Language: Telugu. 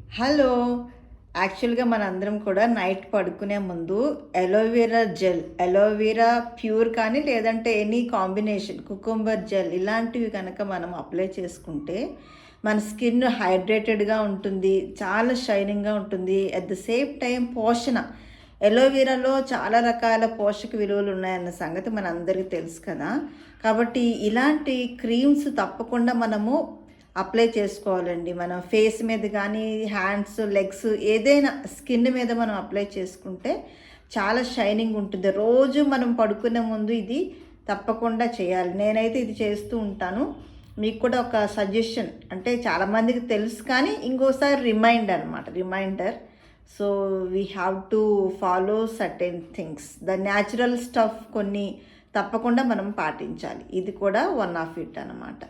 హలో! యాక్చువల్‌గా మనందరం కూడా నైట్ పడుకునే ముందు అలోవెరా జెల్, అలోవెరా ప్యూర్ కానీ లేదంటే ఎనీ కాంబినేషన్ కుకుంబర్ జెల్ ఇలాంటివి కనుక మనం అప్లై చేసుకుంటే మన స్కిన్ హైడ్రేటెడ్‌గా ఉంటుంది. చాలా షైనింగ్‌గా ఉంటుంది. అట్ ద సేమ్ టైం పోషణ అలోవెరాలో చాలా రకాల పోషక విలువలు ఉన్నాయన్న సంగతి మనందరికీ తెలుసు కదా! కాబట్టి ఇలాంటి క్రీమ్స్ తప్పకుండా మనము అప్లై చేసుకోవాలండి. మనం ఫేస్ మీద కానీ, హ్యాండ్స్, లెగ్స్ ఏదైనా స్కిన్ మీద మనం అప్లై చేసుకుంటే చాలా షైనింగ్ ఉంటుంది. రోజు మనం పడుకునే ముందు ఇది తప్పకుండా చేయాలి. నేనైతే ఇది చేస్తూ ఉంటాను. మీకు కూడా ఒక సజెషన్ అంటే చాలామందికి తెలుసు కానీ ఇంకోసారి reminder. So, we have to follow certain things. The natural stuff కొన్ని తప్పకుండా మనం పాటించాలి. ఇది కూడా వన్ ఆఫ్ ఇట్ అనమాట.